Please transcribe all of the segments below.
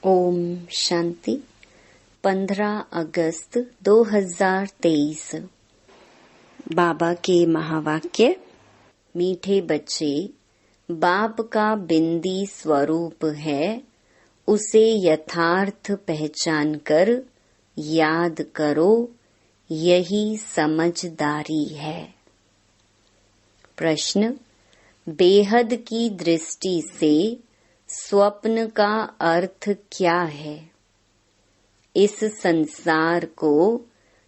ओम शांति। 15 अगस्त 2023। बाबा के महावाक्य। मीठे बच्चे, बाप का बिंदी स्वरूप है, उसे यथार्थ पहचान कर याद करो, यही समझदारी है। प्रश्न। बेहद की दृष्टि से स्वप्न का अर्थ क्या है? इस संसार को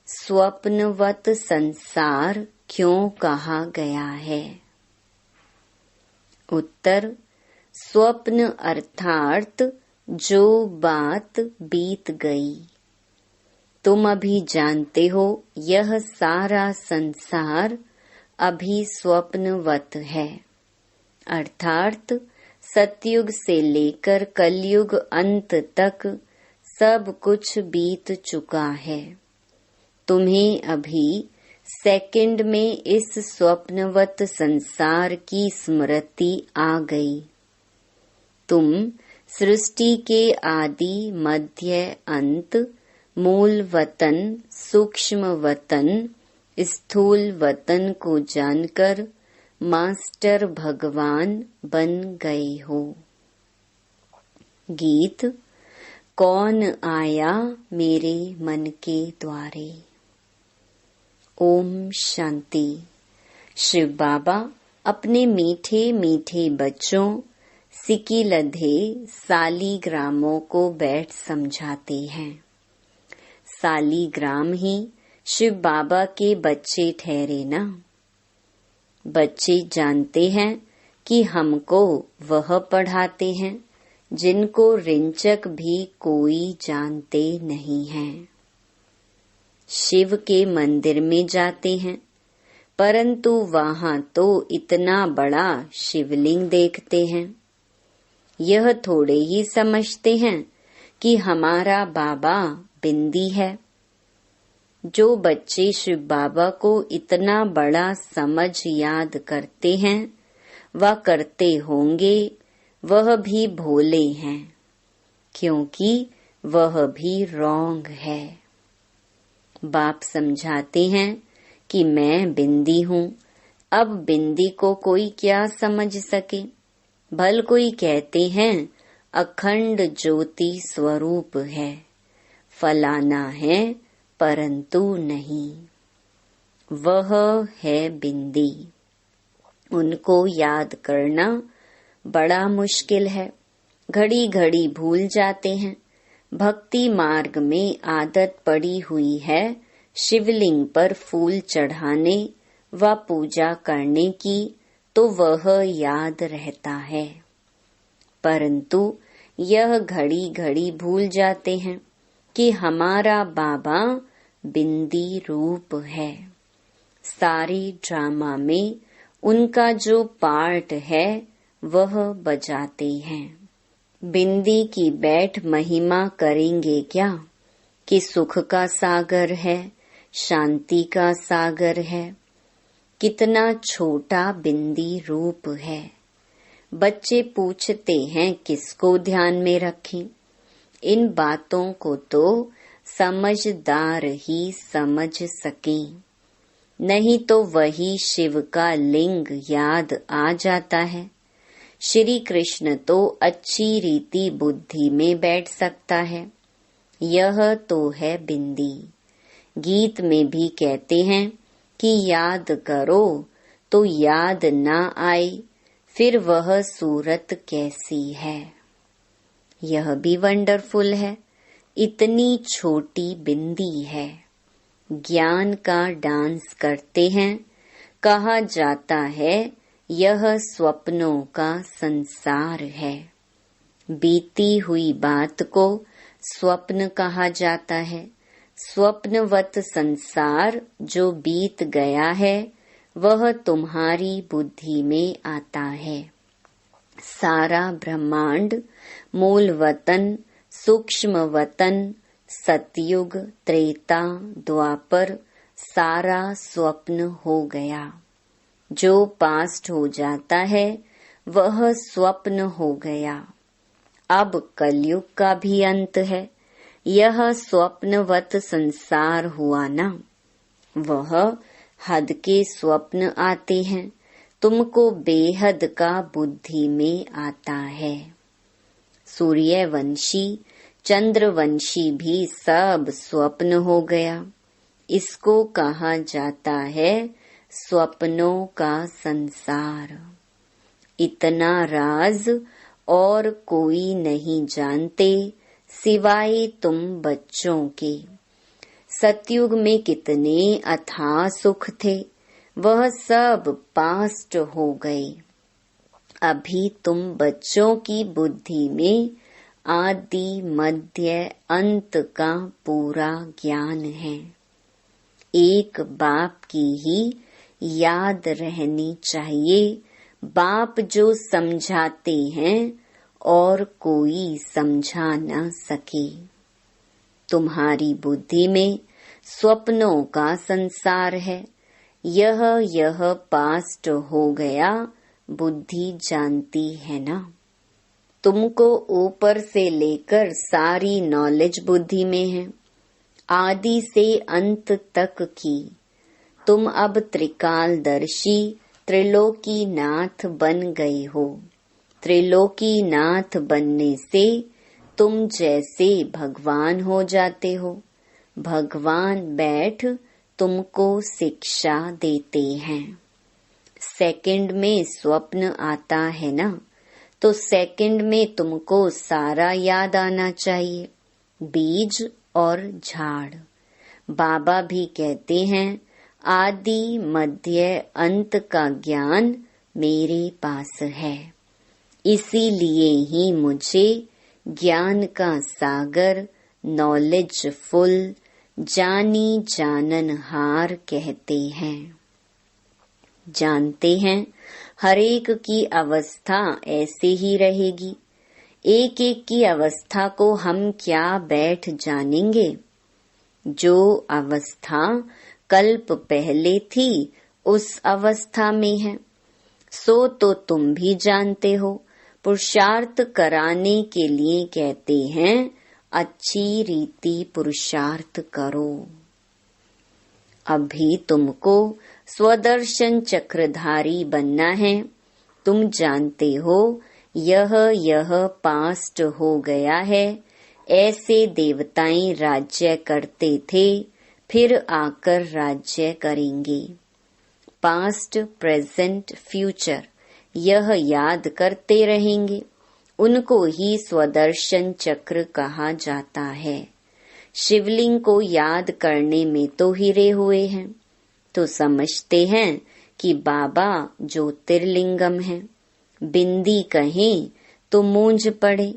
स्वप्नवत संसार क्यों कहा गया है? उत्तर। स्वप्न अर्थात जो बात बीत गई। तुम अभी जानते हो यह सारा संसार अभी स्वप्नवत है, अर्थात सतयुग से लेकर कलयुग अंत तक सब कुछ बीत चुका है। तुम्हें अभी सेकंड में इस स्वप्नवत संसार की स्मृति आ गई। तुम सृष्टि के आदि मध्य अंत, मूल वतन, सूक्ष्म वतन, स्थूल वतन को जानकर मास्टर भगवान बन गए हो। गीत। कौन आया मेरे मन के द्वारे। ओम शांति। शिव बाबा अपने मीठे मीठे बच्चों सिकिलधे सालीग्रामों को बैठ समझाते हैं। सालीग्राम ही शिव बाबा के बच्चे ठहरे ना। बच्चे जानते हैं कि हमको वह पढ़ाते हैं जिनको रिंचक भी कोई जानते नहीं हैं। शिव के मंदिर में जाते हैं, परंतु वहां तो इतना बड़ा शिवलिंग देखते हैं। यह थोड़े ही समझते हैं कि हमारा बाबा बिंदी है। जो बच्चे शिव बाबा को इतना बड़ा समझ याद करते हैं, वह करते होंगे, वह भी भोले हैं, क्योंकि वह भी रॉन्ग है। बाप समझाते हैं कि मैं बिंदी हूँ, अब बिंदी को कोई क्या समझ सके। भल कोई कहते हैं अखंड ज्योति स्वरूप है, फलाना है, परंतु नहीं, वह है बिंदी। उनको याद करना बड़ा मुश्किल है, घड़ी घड़ी भूल जाते हैं। भक्ति मार्ग में आदत पड़ी हुई है शिवलिंग पर फूल चढ़ाने व पूजा करने की, तो वह याद रहता है, परंतु यह घड़ी घड़ी भूल जाते हैं कि हमारा बाबा बिंदी रूप है। सारी ड्रामा में उनका जो पार्ट है वह बजाते हैं। बिंदी की बैठ महिमा करेंगे क्या कि सुख का सागर है, शांति का सागर है। कितना छोटा बिंदी रूप है। बच्चे पूछते हैं किसको ध्यान में रखें। इन बातों को तो समझदार ही समझ सके, नहीं तो वही शिव का लिंग याद आ जाता है। श्री कृष्ण तो अच्छी रीति बुद्धि में बैठ सकता है, यह तो है बिंदी। गीत में भी कहते हैं कि याद करो तो याद ना आए, फिर वह सूरत कैसी है। यह भी वंडरफुल है, इतनी छोटी बिंदी है। ज्ञान का डांस करते हैं, कहा जाता है यह स्वप्नों का संसार है। बीती हुई बात को स्वप्न कहा जाता है। स्वप्नवत संसार जो बीत गया है वह तुम्हारी बुद्धि में आता है। सारा ब्रह्मांड, मूल वतन, सूक्ष्म वतन, सतयुग, त्रेता, द्वापर, सारा स्वप्न हो गया। जो पास्ट हो जाता है वह स्वप्न हो गया। अब कलयुग का भी अंत है। यह स्वप्नवत संसार हुआ ना। वह हद के स्वप्न आते हैं, तुमको बेहद का बुद्धि में आता है। सूर्यवंशी चंद्रवंशी भी सब स्वप्न हो गया। इसको कहा जाता है स्वप्नों का संसार। इतना राज और कोई नहीं जानते सिवाय तुम बच्चों के। सतयुग में कितने अथाह सुख थे, वह सब पास्ट हो गए। अभी तुम बच्चों की बुद्धि में आदि मध्य अंत का पूरा ज्ञान है। एक बाप की ही याद रहनी चाहिए। बाप जो समझाते हैं और कोई समझा न सके। तुम्हारी बुद्धि में स्वप्नों का संसार है। यह पास्ट हो गया, बुद्धि जानती है ना। तुमको ऊपर से लेकर सारी नॉलेज बुद्धि में है, आदि से अंत तक की। तुम अब त्रिकालदर्शी त्रिलोकीनाथ बन गए हो। त्रिलोकीनाथ बनने से तुम जैसे भगवान हो जाते हो। भगवान बैठ तुमको शिक्षा देते हैं। सेकंड में स्वप्न आता है ना, तो सेकंड में तुमको सारा याद आना चाहिए, बीज और झाड़। बाबा भी कहते हैं आदि मध्य अंत का ज्ञान मेरे पास है। इसीलिए ही मुझे ज्ञान का सागर नॉलेज फुल जानी जाननहार कहते हैं। जानते हैं हर एक की अवस्था ऐसे ही रहेगी। एक एक की अवस्था को हम क्या बैठ जानेंगे। जो अवस्था कल्प पहले थी उस अवस्था में है, सो तो तुम भी जानते हो। पुरुषार्थ कराने के लिए कहते हैं अच्छी रीति पुरुषार्थ करो। अभी तुमको स्वदर्शन चक्रधारी बनना है। तुम जानते हो यह पास्ट हो गया है। ऐसे देवताएं राज्य करते थे, फिर आकर राज्य करेंगे। पास्ट प्रेजेंट फ्यूचर यह याद करते रहेंगे। उनको ही स्वदर्शन चक्र कहा जाता है। शिवलिंग को याद करने में तो हिरे हुए हैं, तो समझते हैं कि बाबा ज्योतिर्लिंगम है। बिंदी कहें तो मूंझ पड़े।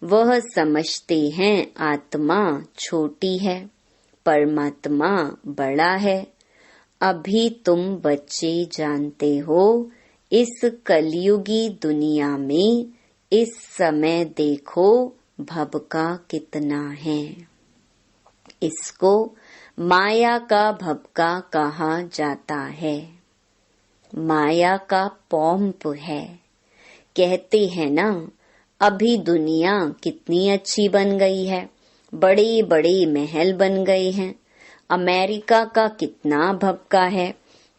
वह समझते हैं आत्मा छोटी है, परमात्मा बड़ा है। अभी तुम बच्चे जानते हो इस कलयुगी दुनिया में इस समय देखो भबका कितना है। इसको माया का भबका कहा जाता है। माया का पॉम्प है। कहते हैं ना अभी दुनिया कितनी अच्छी बन गई है, बड़े बड़े महल बन गए हैं। अमेरिका का कितना भबका है,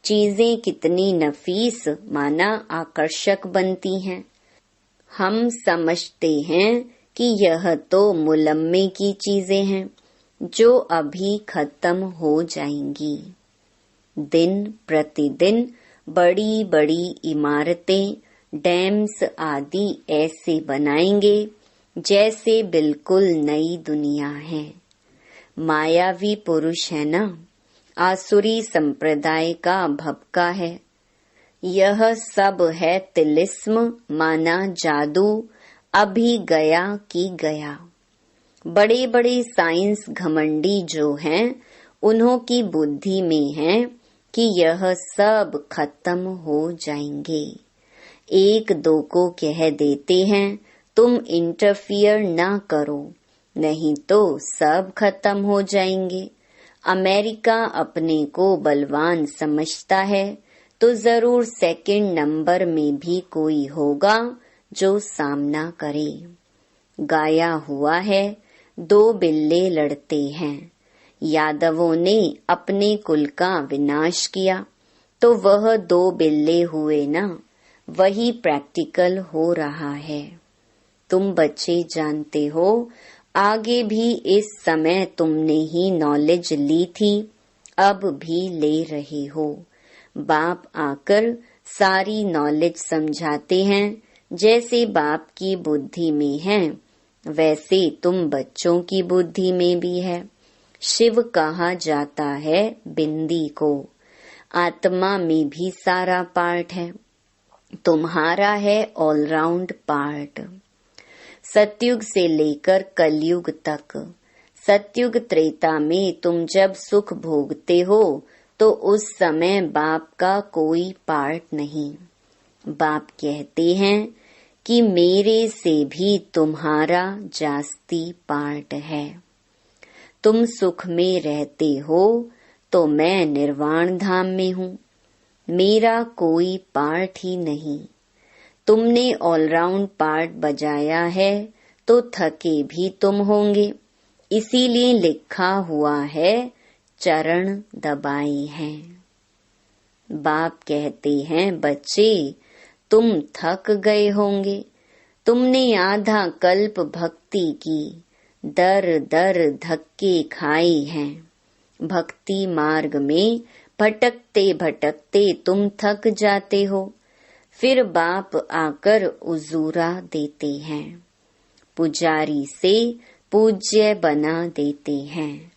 चीजें कितनी नफीस माना आकर्षक बनती हैं। हम समझते हैं कि यह तो मुलम्मे की चीजें हैं जो अभी खत्म हो जाएंगी। दिन प्रतिदिन बड़ी बड़ी इमारतें, डैम्स आदि ऐसे बनाएंगे जैसे बिल्कुल नई दुनिया है। मायावी पुरुष है ना, आसुरी संप्रदाय का भबका है। यह सब है तिलिस्म माना जादू, अभी गया कि गया। बड़े बड़े साइंस घमंडी जो हैं, उन्हों की बुद्धि में है कि यह सब खत्म हो जाएंगे। एक दो को कह देते हैं तुम इंटरफियर ना करो, नहीं तो सब खत्म हो जाएंगे। अमेरिका अपने को बलवान समझता है, तो जरूर सेकंड नंबर में भी कोई होगा जो सामना करे। गाया हुआ है, 2 बिल्ले लड़ते हैं। यादवों ने अपने कुल का विनाश किया तो वह 2 बिल्ले हुए ना, वही प्रैक्टिकल हो रहा है। तुम बच्चे जानते हो, आगे भी इस समय तुमने ही नॉलेज ली थी, अब भी ले रहे हो। बाप आकर सारी नॉलेज समझाते हैं। जैसे बाप की बुद्धि में है, वैसे तुम बच्चों की बुद्धि में भी है। शिव कहा जाता है बिंदी को। आत्मा में भी सारा पार्ट है, तुम्हारा है ऑलराउंड पार्ट। सतयुग से लेकर कलयुग तक, सतयुग त्रेता में तुम जब सुख भोगते हो तो उस समय बाप का कोई पार्ट नहीं। बाप कहते हैं कि मेरे से भी तुम्हारा जास्ती पार्ट है। तुम सुख में रहते हो तो मैं निर्वाण धाम में हूँ, मेरा कोई पार्ट ही नहीं। तुमने ऑलराउंड पार्ट बजाया है तो थके भी तुम होंगे, इसीलिए लिखा हुआ है चरण दबाए हैं। बाप कहते हैं बच्चे तुम थक गए होंगे, तुमने आधा कल्प भक्ति की, दर दर धक्के खाए हैं। भक्ति मार्ग में भटकते भटकते तुम थक जाते हो, फिर बाप आकर उजूरा देते हैं, पुजारी से पूज्य बना देते हैं।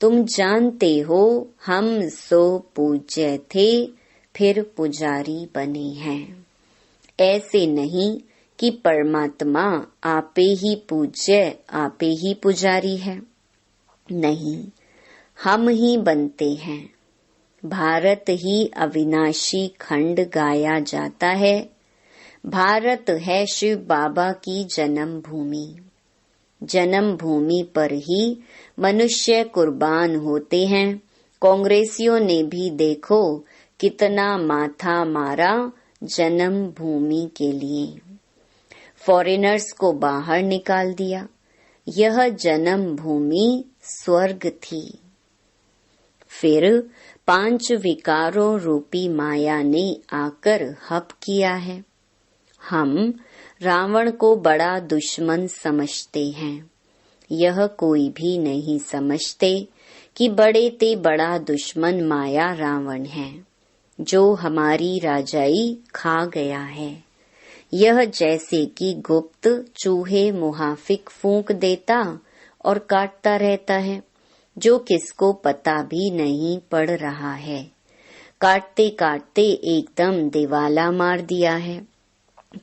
तुम जानते हो हम सो पूज्य थे, फिर पुजारी बने हैं। ऐसे नहीं कि परमात्मा आपे ही पूज्य आपे ही पुजारी है, नहीं, हम ही बनते हैं। भारत ही अविनाशी खंड गाया जाता है। भारत है शिव बाबा की जन्म भूमि। जन्म भूमि पर ही मनुष्य कुर्बान होते हैं। कांग्रेसियों ने भी देखो कितना माथा मारा जन्म भूमि के लिए, फॉरेनर्स को बाहर निकाल दिया। यह जन्म भूमि स्वर्ग थी। फिर 5 विकारों रूपी माया ने आकर हप किया है। हम रावण को बड़ा दुश्मन समझते हैं। यह कोई भी नहीं समझते कि बड़े ते बड़ा दुश्मन माया रावण है, जो हमारी राजाई खा गया है। यह जैसे कि गुप्त चूहे मुहाफिक फूंक देता और काटता रहता है, जो किसको पता भी नहीं पड़ रहा है। काटते काटते एकदम दिवाला मार दिया है।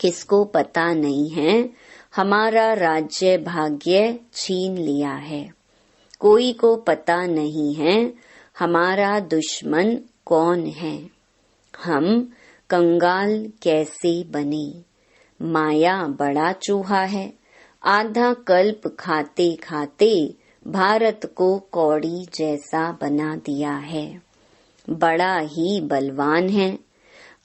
किसको पता नहीं है हमारा राज्य भाग्य छीन लिया है। कोई को पता नहीं है हमारा दुश्मन कौन है। हम कंगाल कैसे बने। माया बड़ा चूहा है। आधा कल्प खाते खाते भारत को कौड़ी जैसा बना दिया है। बड़ा ही बलवान है।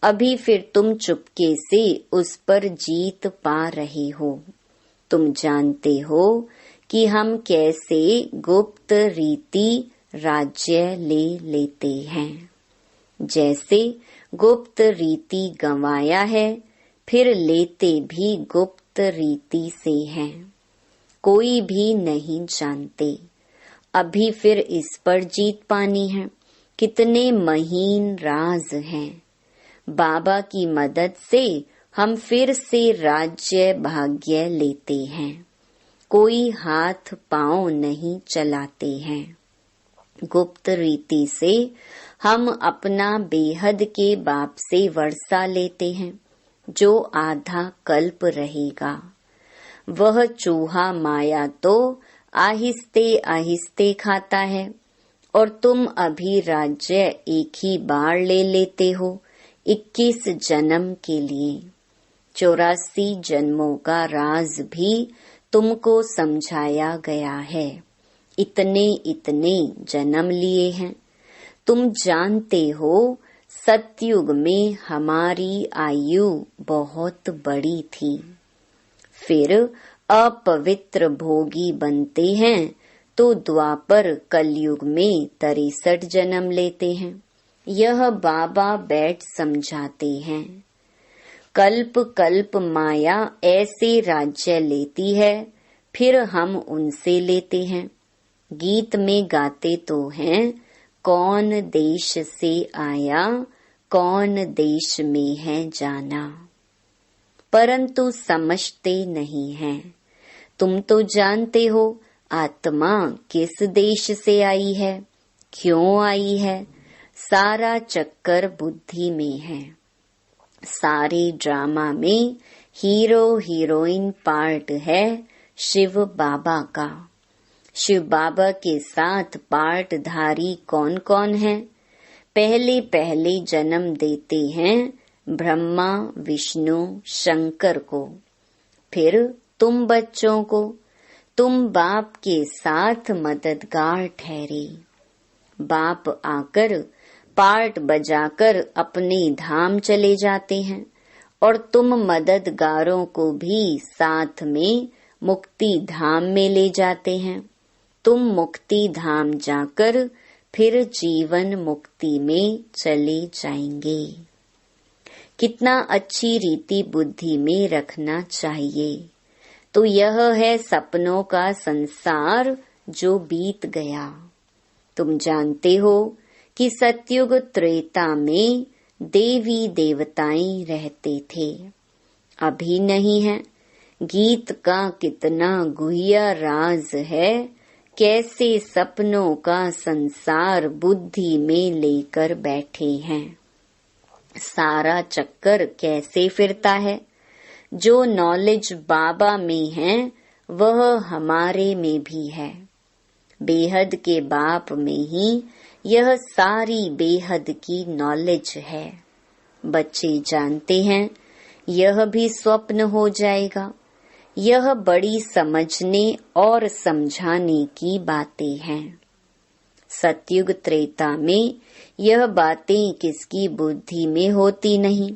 अभी फिर तुम चुपके से उस पर जीत पा रहे हो। तुम जानते हो कि हम कैसे गुप्त रीति राज्य ले लेते हैं। जैसे गुप्त रीति गंवाया है, फिर लेते भी गुप्त रीति से हैं। कोई भी नहीं जानते। अभी फिर इस पर जीत पानी है। कितने महीन राज हैं। बाबा की मदद से हम फिर से राज्य भाग्य लेते हैं। कोई हाथ पांव नहीं चलाते हैं। गुप्त रीति से हम अपना बेहद के बाप से वर्षा लेते हैं, जो आधा कल्प रहेगा। वह चूहा माया तो आहिस्ते आहिस्ते खाता है, और तुम अभी राज्य एक ही बार ले लेते हो 21 जन्म के लिए। 84 जन्मों का राज भी तुमको समझाया गया है। इतने इतने जन्म लिए हैं। तुम जानते हो सतयुग में हमारी आयु बहुत बड़ी थी। फिर अपवित्र भोगी बनते हैं तो द्वापर कलयुग में 63 जन्म लेते हैं। यह बाबा बैठ समझाते हैं। कल्प कल्प माया ऐसे राज्य लेती है, फिर हम उनसे लेते हैं। गीत में गाते तो हैं, कौन देश से आया, कौन देश में है जाना, परंतु समझते नहीं हैं। तुम तो जानते हो आत्मा किस देश से आई है, क्यों आई है। सारा चक्कर बुद्धि में है। सारे ड्रामा में हीरो हीरोइन पार्ट है शिव बाबा का। शिव बाबा के साथ पार्टधारी कौन कौन है? पहले पहले जन्म देते हैं ब्रह्मा विष्णु शंकर को, फिर तुम बच्चों को। तुम बाप के साथ मददगार ठहरे। बाप आकर पार्ट बजाकर अपने धाम चले जाते हैं और तुम मददगारों को भी साथ में मुक्ति धाम में ले जाते हैं। तुम मुक्ति धाम जाकर फिर जीवन मुक्ति में चले जाएंगे। कितना अच्छी रीति बुद्धि में रखना चाहिए। तो यह है सपनों का संसार जो बीत गया। तुम जानते हो कि सतयुग त्रेता में देवी देवताएं रहते थे, अभी नहीं है। गीत का कितना गुह्य राज है, कैसे सपनों का संसार बुद्धि में लेकर बैठे हैं। सारा चक्कर कैसे फिरता है। जो नॉलेज बाबा में है वह हमारे में भी है। बेहद के बाप में ही यह सारी बेहद की नॉलेज है। बच्चे जानते हैं यह भी स्वप्न हो जाएगा। यह बड़ी समझने और समझाने की बातें हैं। सतयुग त्रेता में यह बातें किसकी बुद्धि में होती नहीं,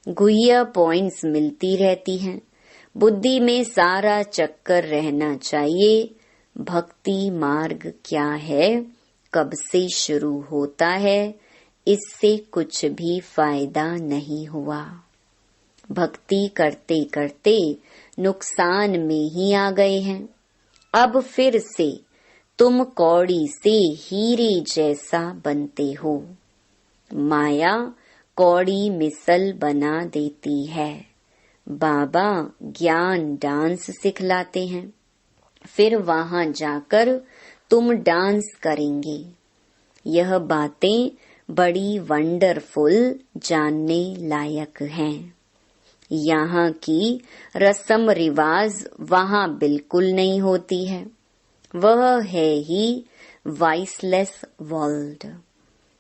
गुह्य पॉइंट्स मिलती रहती हैं। बुद्धि में सारा चक्कर रहना चाहिए। भक्ति मार्ग क्या है, कब से शुरू होता है, इससे कुछ भी फायदा नहीं हुआ। भक्ति करते करते नुकसान में ही आ गए हैं। अब फिर से तुम कौड़ी से हीरे जैसा बनते हो। माया कौड़ी मिसल बना देती है। बाबा ज्ञान डांस सिखलाते हैं, फिर वहां जाकर तुम डांस करेंगे। यह बातें बड़ी वंडरफुल जानने लायक हैं। यहाँ की रस्म रिवाज वहाँ बिल्कुल नहीं होती है। वह है ही वाइसलेस वर्ल्ड।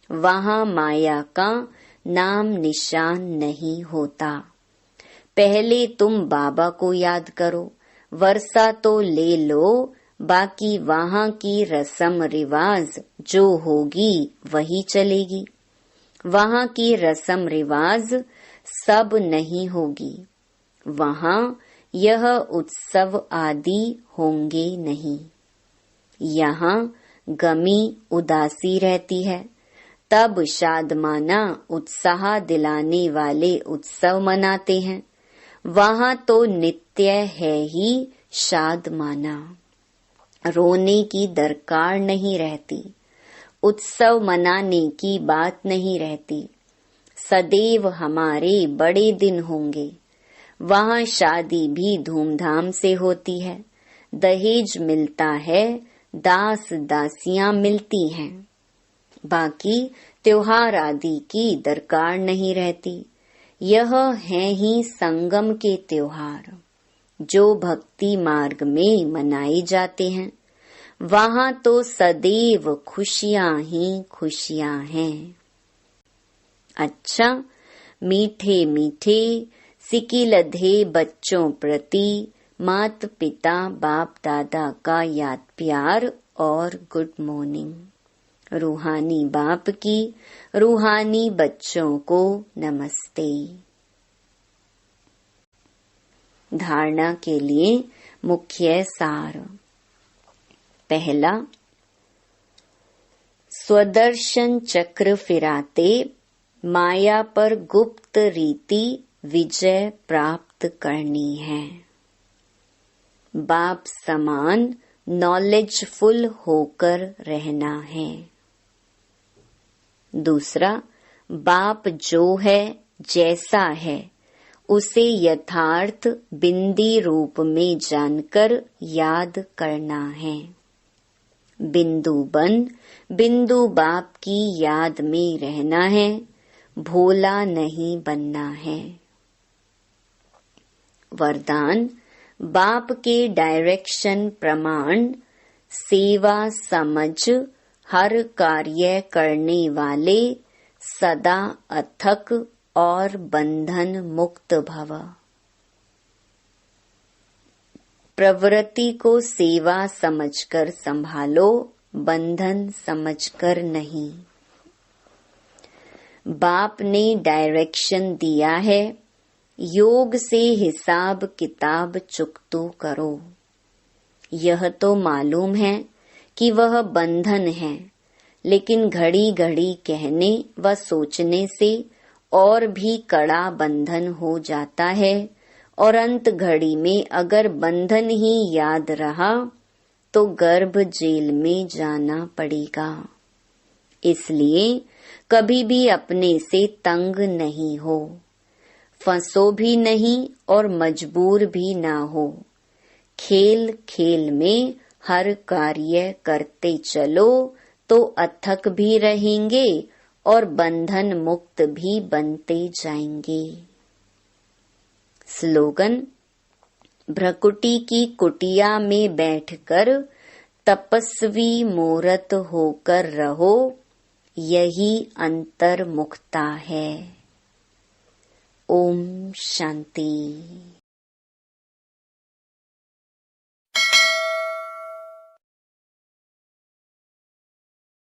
वहाँ माया का नाम निशान नहीं होता। पहले तुम बाबा को याद करो, वर्षा तो ले लो, बाकी वहाँ की रस्म रिवाज जो होगी वही चलेगी। वहाँ की रस्म रिवाज सब नहीं होगी। वहाँ यह उत्सव आदि होंगे नहीं। यहाँ गमी उदासी रहती है, तब शादमाना उत्साह दिलाने वाले उत्सव मनाते हैं। वहाँ तो नित्य है ही शादमाना। रोने की दरकार नहीं रहती, उत्सव मनाने की बात नहीं रहती। सदैव हमारे बड़े दिन होंगे। वहाँ शादी भी धूमधाम से होती है, दहेज मिलता है, दास दासियां मिलती हैं। बाकी त्योहार आदि की दरकार नहीं रहती। यह हैं ही संगम के त्योहार जो भक्ति मार्ग में मनाए जाते हैं। वहाँ तो सदैव खुशियां ही खुशियां हैं। अच्छा, मीठे मीठे सिकिलधे बच्चों प्रति मात पिता बाप दादा का याद प्यार और गुड मॉर्निंग। रूहानी बाप की रूहानी बच्चों को नमस्ते। धारणा के लिए मुख्य सार। पहला, स्वदर्शन चक्र फिराते माया पर गुप्त रीति विजय प्राप्त करनी है। बाप समान नॉलेजफुल होकर रहना है। दूसरा, बाप जो है जैसा है उसे यथार्थ बिंदी रूप में जानकर याद करना है। बिंदु बन बिंदु बाप की याद में रहना है, भोला नहीं बनना है। वरदान, बाप के डायरेक्शन प्रमाण सेवा समझ हर कार्य करने वाले सदा अथक और बंधन मुक्त भव। प्रवृत्ति को सेवा समझकर संभालो, बंधन समझकर नहीं। बाप ने डायरेक्शन दिया है, योग से हिसाब किताब चुकतो करो। यह तो मालूम है कि वह बंधन है, लेकिन घड़ी घड़ी कहने व सोचने से और भी कड़ा बंधन हो जाता है, और अंत घड़ी में अगर बंधन ही याद रहा तो गर्भ जेल में जाना पड़ेगा। इसलिए कभी भी अपने से तंग नहीं हो, फंसो भी नहीं और मजबूर भी ना हो। खेल खेल में हर कार्य करते चलो तो अथक भी रहेंगे और बंधन मुक्त भी बनते जाएंगे। स्लोगन, भ्रकुटी की कुटिया में बैठकर तपस्वी मूरत होकर रहो, यही अंतर्मुखता है। ओम शांति।